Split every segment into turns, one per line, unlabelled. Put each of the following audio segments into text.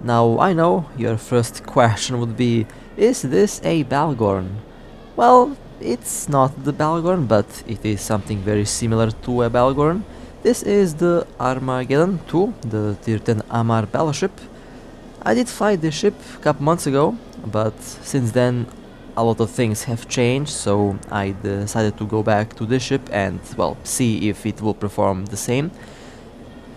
Now I know your first question would be, is this a Bhaalgorn? Well, it's not the Bhaalgorn, but it is something very similar to a Bhaalgorn. This is the Armageddon 2, the Tier 10 Amarr Battleship. I did fly this ship a couple months ago, but since then a lot of things have changed, so I decided to go back to this ship and, well, see if it will perform the same.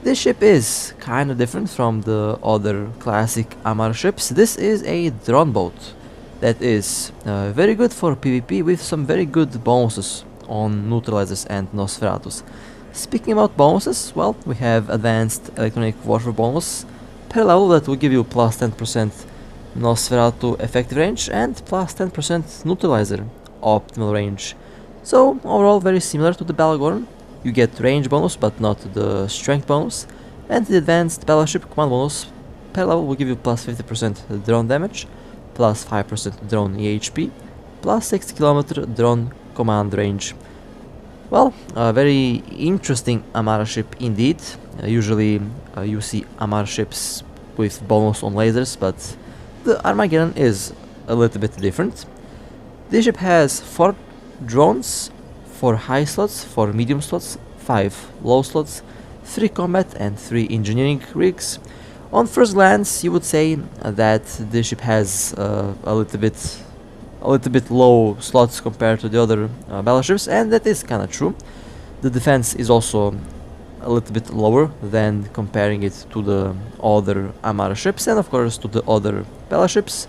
This ship is kinda different from the other classic Amarr ships. This is a Droneboat that is very good for PvP with some very good bonuses on neutralizers and Nosferatus. Speaking about bonuses, well, we have advanced electronic warfare bonus per level that will give you plus 10% Nosferatu effective range and plus 10% neutralizer optimal range. So overall very similar to the Bhaalgorn. You get range bonus but not the strength bonus, and the advanced battleship command bonus per level will give you plus 50% drone damage, plus 5% drone EHP, plus 60 km drone command range. Well, a very interesting Amarr ship indeed. Usually you see Amarr ships with bonus on lasers, but the Armageddon is a little bit different. This ship has 4 drones, 4 high slots, 4 medium slots, 5 low slots, 3 combat and 3 engineering rigs. On first glance you would say that this ship has a little bit low slots compared to the other battleships, and that is kinda true. The defense is also a little bit lower than comparing it to the other Amarr ships and of course to the other battleships.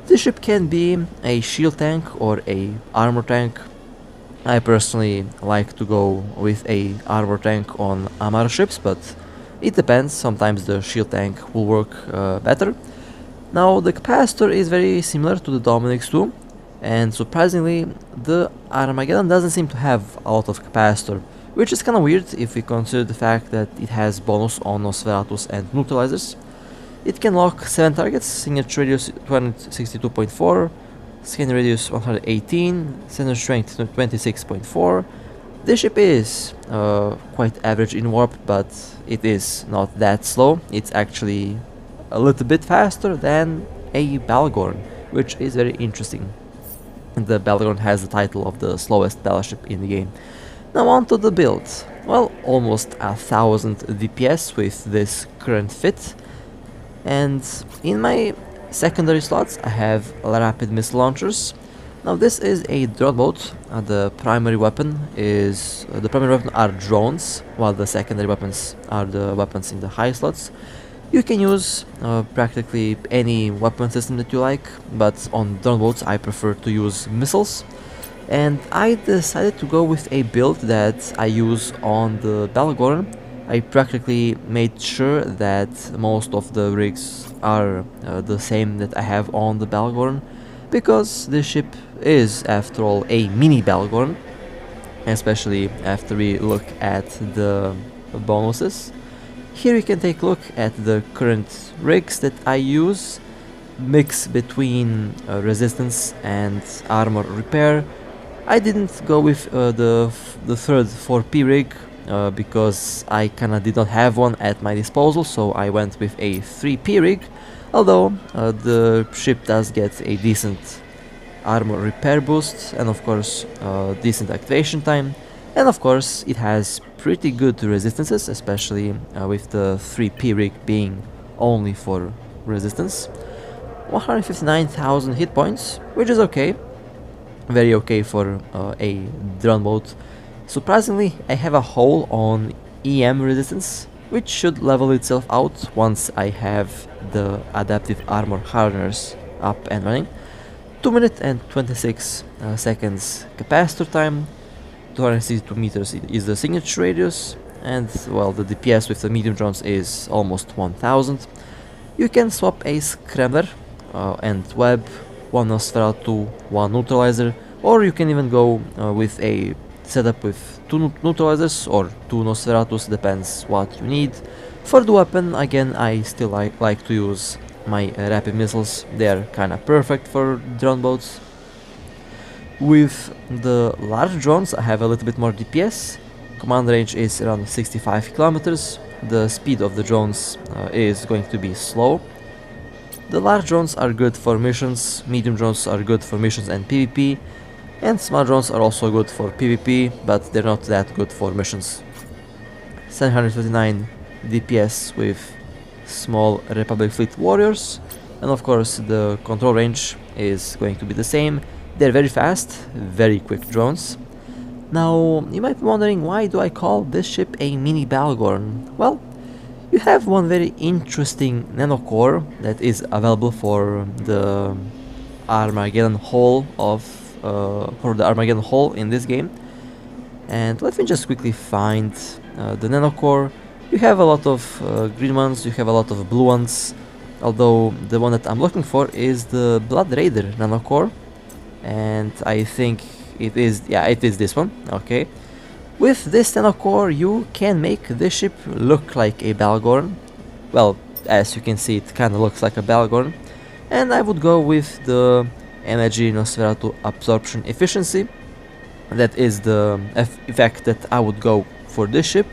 This ship can be a shield tank or a armor tank. I personally like to go with a armor tank on Amarr ships, but it depends. Sometimes the shield tank will work better. Now the Capacitor is very similar to the Dominic's too, and surprisingly the Armageddon doesn't seem to have a lot of Capacitor, which is kinda weird if we consider the fact that it has bonus on Nosferatus and neutralizers. It can lock 7 targets, signature radius 262.4, scanning radius 118, center strength 26.4. This ship is quite average in warp, but it is not that slow. It's actually a little bit faster than a Bhaalgorn, which is very interesting. And the Bhaalgorn has the title of the slowest battleship in the game. Now on to the build. Well, almost 1000 DPS with this current fit. And in my secondary slots I have rapid missile launchers. Now this is a Droneboat. The primary weapon are drones, while the secondary weapons are the weapons in the high slots. You can use practically any weapon system that you like, but on Droneboats I prefer to use missiles. And I decided to go with a build that I use on the Bhaalgorn. I practically made sure that most of the rigs are the same that I have on the Bhaalgorn, because this ship is after all a mini Bhaalgorn, especially after we look at the bonuses. Here we can take a look at the current rigs that I use, mix between resistance and armor repair. I didn't go with the third 4P rig because I kinda did not have one at my disposal, so I went with a 3P rig, although the ship does get a decent armor repair boost and of course decent activation time, and of course it has pretty good resistances, especially with the 3P rig being only for resistance. 159,000 hit points, which is okay, very okay for a Droneboat. Surprisingly, I have a hole on EM resistance, which should level itself out once I have the adaptive armor hardeners up and running. 2 minutes and 26 seconds capacitor time, 262 meters is the signature radius, and well, the DPS with the medium drones is almost 1000. You can swap a scrambler and web, 1 Nosferatu, 1 neutralizer, or you can even go with a setup with 2 neutralizers or 2 Nosferatus, depends what you need. For the weapon, again, I still like to use my rapid missiles. They're kinda perfect for drone boats. With the large drones I have a little bit more DPS. Command range is around 65 kilometers. The speed of the drones is going to be slow. The large drones are good for missions, medium drones are good for missions and PvP, and small drones are also good for PvP, but they're not that good for missions. 729 DPS with small Republic Fleet Warriors, and of course the control range is going to be the same. They're very fast, very quick drones. Now, you might be wondering, why do I call this ship a mini Bhaalgorn? Well, you have one very interesting nanocore that is available for the Armageddon hull in this game. And let me just quickly find the nanocore. You have a lot of green ones, you have a lot of blue ones, although the one that I'm looking for is the Blood Raider nanocore, and I think it is this one. Okay, with this nanocore you can make this ship look like a Bhaalgorn. Well, as you can see, it kinda looks like a Bhaalgorn, and I would go with the energy Nosferatu absorption efficiency. That is the effect that I would go for this ship.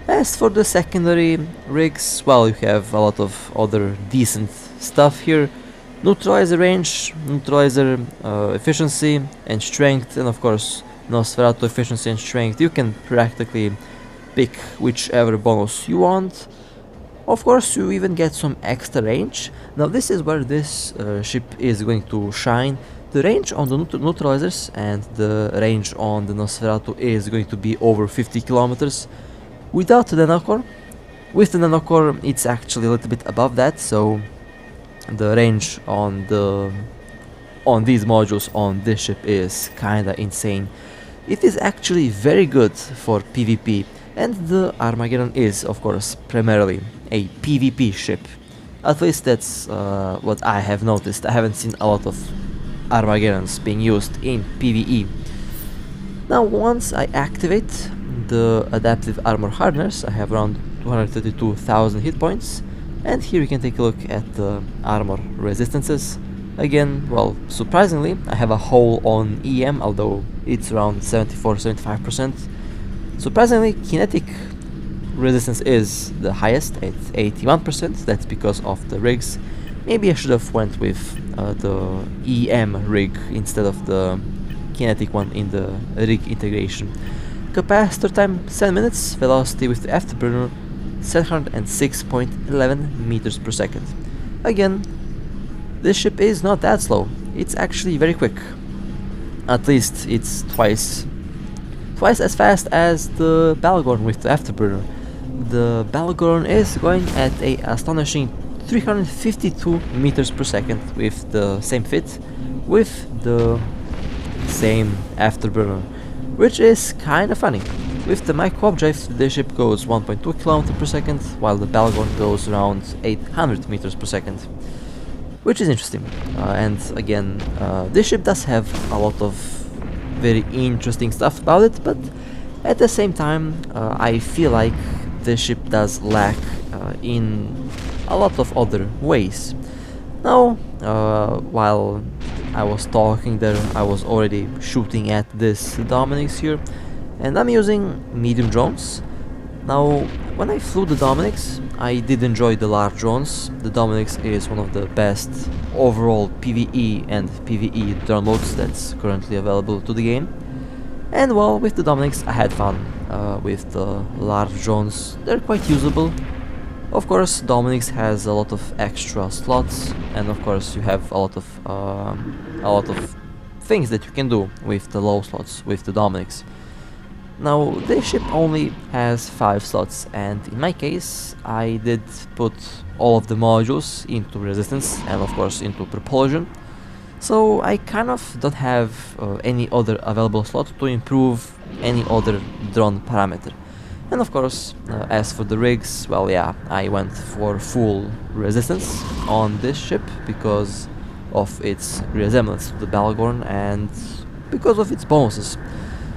As for the secondary rigs, well, you have a lot of other decent stuff here. Neutralizer range, neutralizer efficiency and strength, and of course Nosferatu efficiency and strength. You can practically pick whichever bonus you want. Of course, you even get some extra range. Now this is where this ship is going to shine. The range on the neutralizers and the range on the Nosferatu is going to be over 50 kilometers. Without the nanocore, with the nanocore it's actually a little bit above that, so the range on these modules on this ship is kinda insane. It is actually very good for PvP, and the Armageddon is, of course, primarily a PvP ship. At least that's what I have noticed. I haven't seen a lot of Armageddons being used in PvE. Now, once I activate the adaptive armor harness, I have around 232,000 hit points, and here you can take a look at the armor resistances. Again, well, surprisingly, I have a hole on EM, although it's around 74-75%. Surprisingly, kinetic resistance is the highest at 81%. That's because of the rigs. Maybe I should have went with the EM rig instead of the kinetic one in the rig integration. Capacitor time 7 minutes, velocity with the afterburner 706.11 meters per second. Again, this ship is not that slow, it's actually very quick. At least it's twice as fast as the Bhaalgorn with the afterburner. The Bhaalgorn is going at a astonishing 352 meters per second with the same fit, with the same afterburner, which is kinda funny. With the micro updrive, the ship goes 1.2 km per second, while the Bhaalgorn goes around 800 meters per second, which is interesting. And again, this ship does have a lot of very interesting stuff about it, but at the same time, I feel like this ship does lack in a lot of other ways. Now, while I was talking there, I was already shooting at this Dominix here, and I'm using medium drones. Now, when I flew the Dominix, I did enjoy the large drones. The Dominix is one of the best overall PvE and PvE Droneboats that's currently available to the game. And well, with the Dominix I had fun. With the large drones, they're quite usable. Of course, Dominix has a lot of extra slots, and of course you have a lot of things that you can do with the low slots with the Dominix. Now, this ship only has 5 slots, and in my case I did put all of the modules into resistance and of course into propulsion, so I kind of don't have any other available slot to improve any other drone parameter. And of course, as for the rigs, well, yeah, I went for full resistance on this ship because of its resemblance to the Bhaalgorn and because of its bonuses.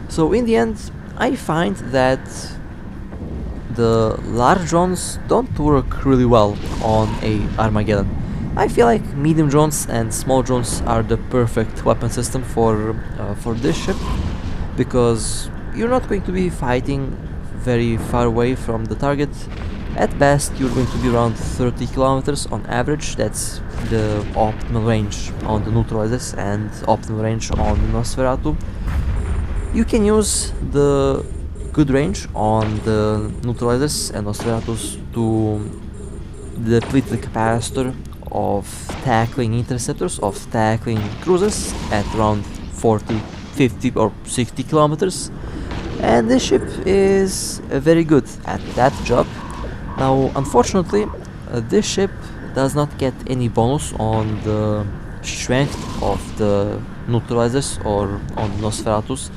So in the end, I find that the large drones don't work really well on a Armageddon. I feel like medium drones and small drones are the perfect weapon system for this ship, because you're not going to be fighting very far away from the target. At best, you're going to be around 30 kilometers on average. That's the optimal range on the neutralizers and optimal range on the Nosferatu. You can use the good range on the neutralizers and Nosferatus to deplete the capacitor of tackling interceptors, of tackling cruisers at around 40, 50 or 60 kilometers. And this ship is very good at that job. Now, unfortunately, this ship does not get any bonus on the strength of the neutralizers or on Nosferatus.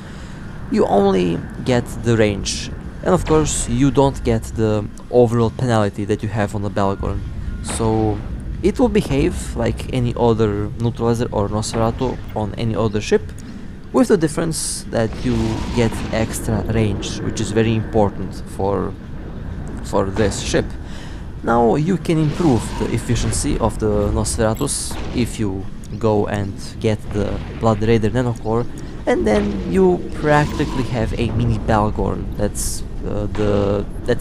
You only get the range, and of course you don't get the overall penalty that you have on the Bhaalgorn. So it will behave like any other neutralizer or Nosferatu on any other ship, with the difference that you get extra range, which is very important for this ship. Now you can improve the efficiency of the Nosferatus if you go and get the Blood Raider Nanocore, and then you practically have a mini Bhaalgorn. That's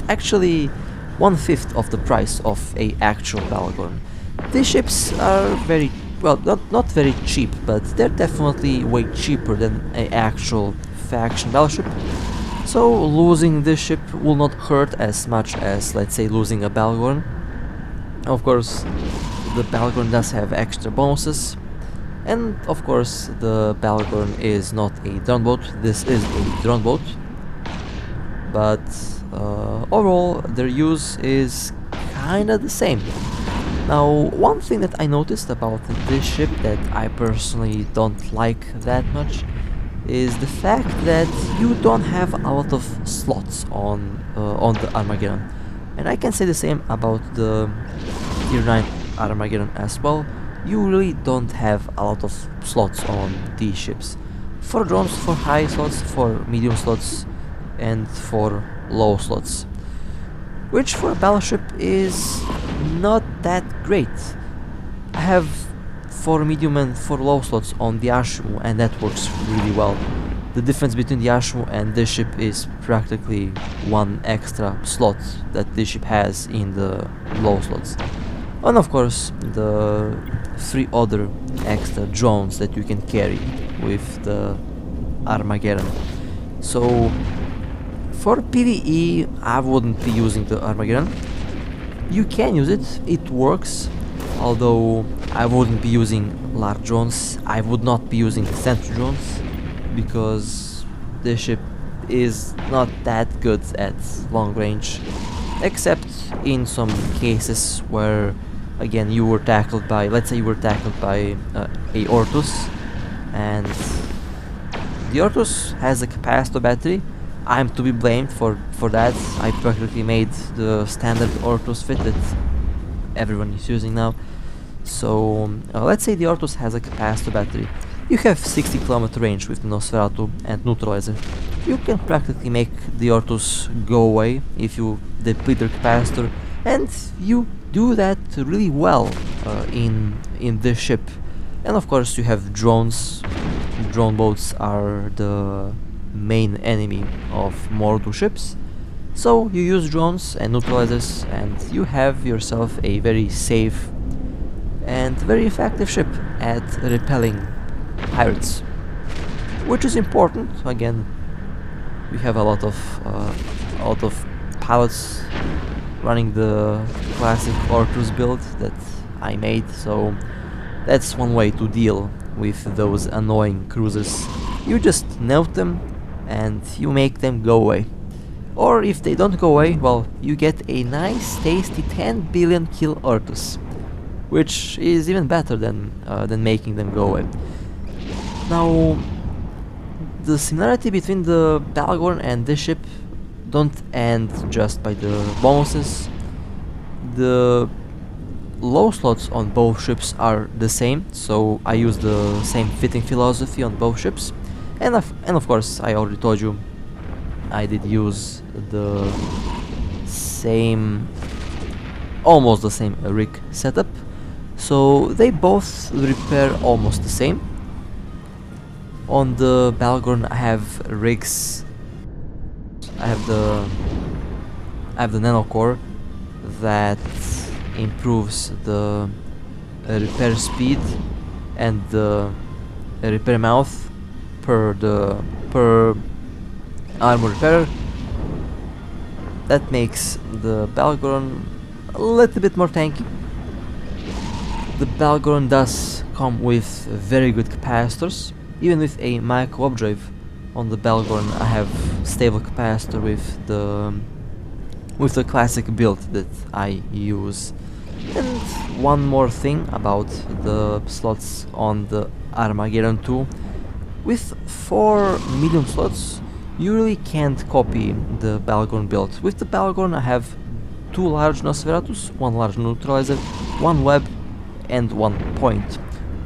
actually 1/5 of the price of a actual Bhaalgorn. These ships are very well, not very cheap, but they're definitely way cheaper than an actual faction battleship. So losing this ship will not hurt as much as, let's say, losing a Bhaalgorn. Of course, the Bhaalgorn does have extra bonuses, and of course the Bhaalgorn is not a Droneboat. This is a Droneboat, but overall their use is kinda the same. Now, one thing that I noticed about this ship that I personally don't like that much is the fact that you don't have a lot of slots on the Armageddon, and I can say the same about the Tier 9 Armageddon as well. You really don't have a lot of slots on these ships. For drones, for high slots, for medium slots, and for low slots, which for a battleship is not that great. I have 4 medium and 4 low slots on the Ashmu, and that works really well. The difference between the Ashmu and this ship is practically 1 extra slot that this ship has in the low slots. And of course the 3 other extra drones that you can carry with the Armageddon. So for PvE I wouldn't be using the Armageddon. You can use it, it works, although I wouldn't be using large drones. I would not be using sentry drones, because the ship is not that good at long range, except in some cases where, again, you were tackled by, let's say you were tackled by a Ortus, and the Ortus has a capacitor battery. I'm to be blamed for that. I practically made the standard Ortus fit that everyone is using now. So let's say the Ortus has a capacitor battery. You have 60 km range with the Nosferatu and neutralizer. You can practically make the Ortus go away if you deplete their capacitor, and you do that really well in this ship. And of course you have drones. Drone boats are the main enemy of Mordu ships, so you use drones and neutralizers and you have yourself a very safe and very effective ship at repelling pirates, which is important. Again, we have a lot of pilots running the classic Ortus build that I made, so that's one way to deal with those annoying cruisers. You just note them and you make them go away. Or if they don't go away, well, you get a nice tasty 10 billion kill Ortus, which is even better than making them go away. Now, the similarity between the Bhaalgorn and this ship don't end just by the bonuses. The low slots on both ships are the same, so I use the same fitting philosophy on both ships. And of course, I already told you, I did use the same, almost the same rig setup, so they both repair almost the same. On the Bhaalgorn I have rigs, I have the nanocore, that improves the repair speed and the repair mouth per armor repair. That makes the Bhaalgorn a little bit more tanky. The Bhaalgorn does come with very good capacitors. Even with a micro updrive on the Bhaalgorn, I have stable capacitor with the classic build that I use. And one more thing about the slots on the Armageddon 2. With 4 medium slots, you really can't copy the Bhaalgorn build. With the Bhaalgorn I have 2 large Nosferatus, 1 large neutralizer, 1 web and 1 point.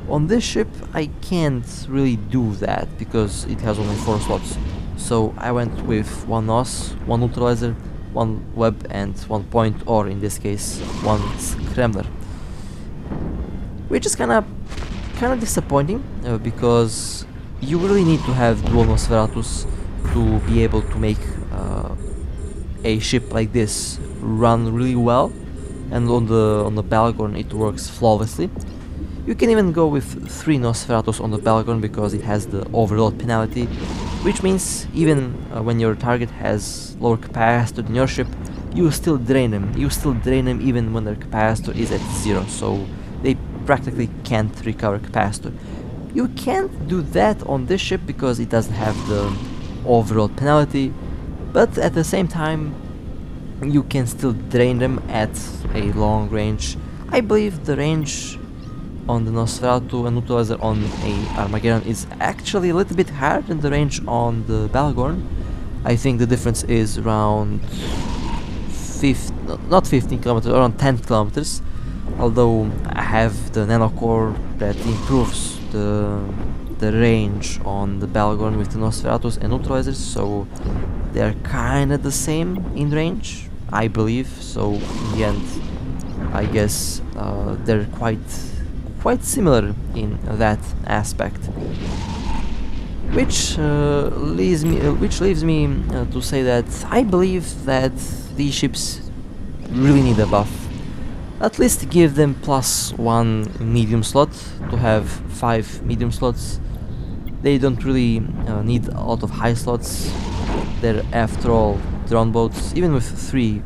On this ship I can't really do that because it has only 4 slots. So I went with 1 Nos, 1 neutralizer, 1 web and 1 point, or in this case 1 scrambler. Which is kinda disappointing because you really need to have dual Nosferatus to be able to make a ship like this run really well, and on the Bhaalgorn it works flawlessly. You can even go with 3 Nosferatus on the Bhaalgorn because it has the overload penalty, which means even when your target has lower capacitor than your ship, you still drain them. You still drain them even when their capacitor is at 0, so they practically can't recover capacitor. You can't do that on this ship because it doesn't have the overload penalty, but at the same time you can still drain them at a long range. I believe the range on the Nosferatu and neutralizer on a Armageddon is actually a little bit higher than the range on the Bhaalgorn. I think the difference is around not 15 kilometers, around 10 kilometers. Although I have the nanocore that improves the range on the Bhaalgorn with the Nosferatus and neutralizers, so they're kinda the same in range, I believe. So in the end, I guess they're quite similar in that aspect. Which leaves me to say that I believe that these ships really need a buff. At least give them +1 medium slot to have 5 medium slots. They don't really need a lot of high slots. They're after all Droneboats. Even with 3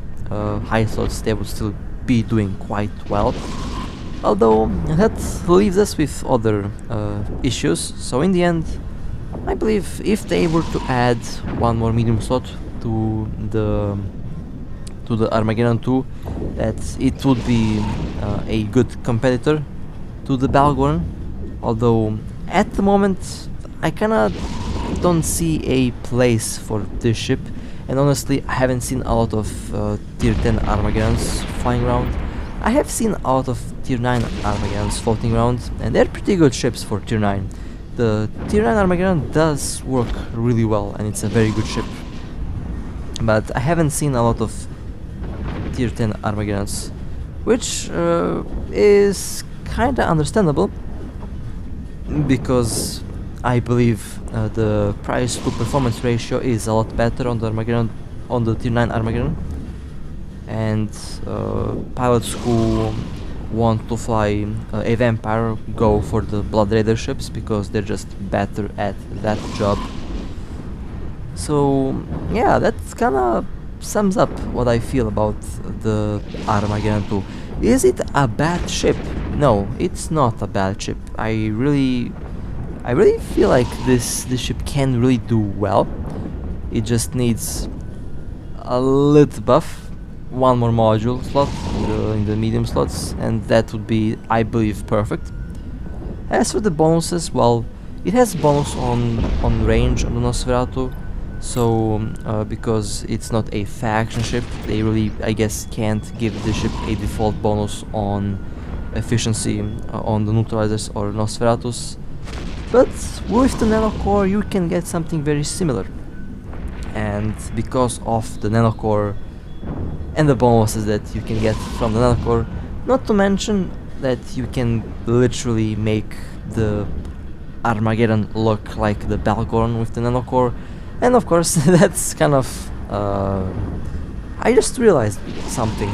high slots they would still be doing quite well. Although that leaves us with other issues, so in the end I believe if they were to add 1 more medium slot to the Armageddon 2, that it would be a good competitor to the Bhaalgorn. Although at the moment I kinda don't see a place for this ship, and honestly I haven't seen a lot of tier 10 Armageddons flying around. I have seen a lot of tier 9 Armageddons floating around, and they're pretty good ships for tier 9. The tier 9 Armageddon does work really well and it's a very good ship, but I haven't seen a lot of tier 10 Armageddons, which is kinda understandable because I believe the price to performance ratio is a lot better on the Armageddon, on the tier 9 Armageddon, and pilots who want to fly a vampire go for the Blood Raider ships because they're just better at that job. So yeah, that kinda sums up what I feel about the Armageddon 2. Is it a bad ship? No, it's not a bad ship. I really feel like this ship can really do well. It just needs a little buff, 1 more module slot in the medium slots, and that would be, I believe, perfect. As for the bonuses, well, it has bonus on range on the Nosferatu, so because it's not a faction ship, they really, I guess, can't give the ship a default bonus on efficiency on the neutralizers or Nosferatus. But with the nanocore you can get something very similar, and because of the nanocore and the bonuses that you can get from the nanocore, not to mention that you can literally make the Armageddon look like the Bhaalgorn with the nanocore. And of course that's kind of I just realized something.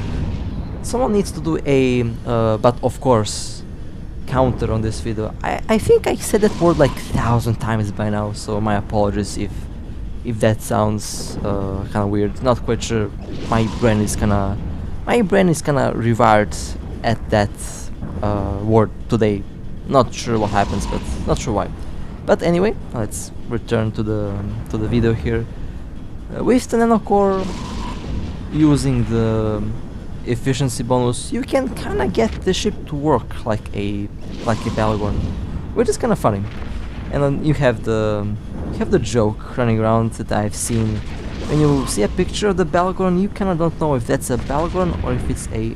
Someone needs to do a, but of course, counter on this video. I think I said that word like 1,000 times by now, so my apologies if that sounds kind of weird. Not quite sure. My brain is kinda rewired at that word today. Not sure what happens, but not sure why. But anyway, let's return to the video here. With the nanocore, using the efficiency bonus, you can kind of get the ship to work like a Bhaalgorn, which is kind of funny. And then you have the joke running around that I've seen. When you see a picture of the Bhaalgorn, you kind of don't know if that's a Bhaalgorn or if it's a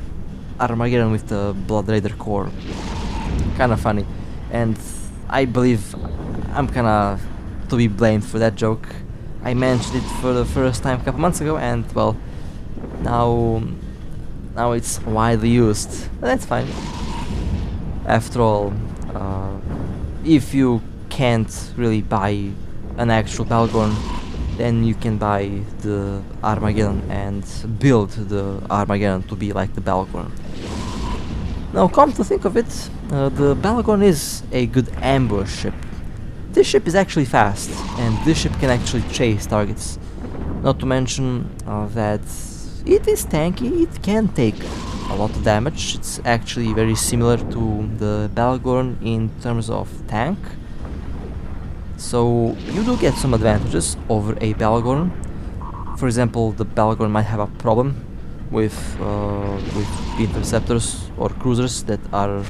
Armageddon with the Blood Raider core. Kind of funny, and I believe I'm kind of to be blamed for that joke. I mentioned it for the first time a couple months ago, and well, now it's widely used. But that's fine. After all, if you can't really buy an actual Bhaalgorn, then you can buy the Armageddon and build the Armageddon to be like the Bhaalgorn. Now, come to think of it, the Bhaalgorn is a good ambush ship. This ship is actually fast, and this ship can actually chase targets. Not to mention that it is tanky, it can take a lot of damage. It's actually very similar to the Bhaalgorn in terms of tank. So you do get some advantages over a Bhaalgorn. For example, the Bhaalgorn might have a problem with interceptors or cruisers that are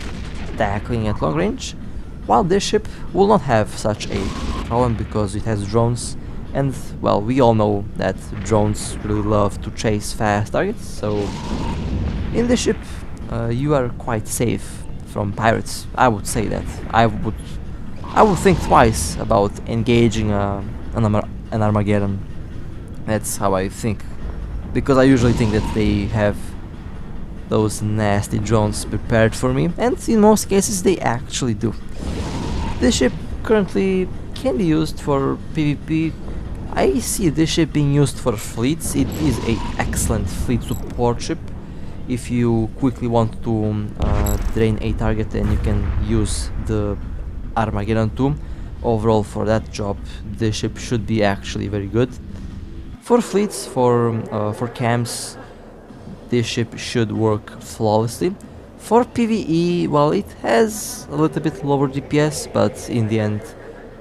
tackling at long range, while this ship will not have such a problem because it has drones, and well, we all know that drones really love to chase fast targets, so in this ship you are quite safe from pirates. I would say that. I would think twice about engaging an Armageddon. That's how I think, because I usually think that they have those nasty drones prepared for me, and in most cases they actually do. This ship currently can be used for PvP. I see this ship being used for fleets. It is an excellent fleet support ship. If you quickly want to drain a target, then you can use the Armageddon too. Overall, for that job, this ship should be actually very good. For fleets, for camps, this ship should work flawlessly. For PvE, well, it has a little bit lower DPS, but in the end,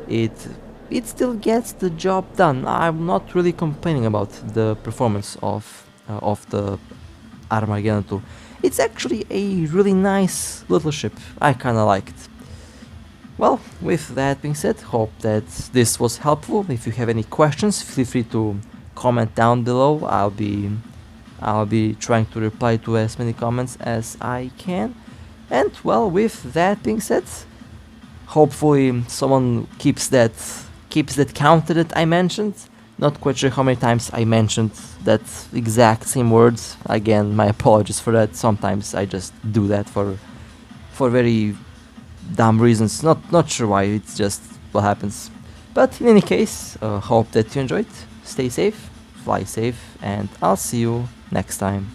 it still gets the job done. I'm not really complaining about the performance of the Armageddon 2. It's actually a really nice little ship. I kinda like it. Well, with that being said, hope that this was helpful. If you have any questions, feel free to comment down below. I'll be trying to reply to as many comments as I can. And well, with that being said, hopefully someone keeps that counter that I mentioned. Not quite sure how many times I mentioned that exact same words. Again, my apologies for that. Sometimes I just do that for very dumb reasons. Not sure why. It's just what happens. But in any case, hope that you enjoyed. Stay safe, fly safe, and I'll see you next time.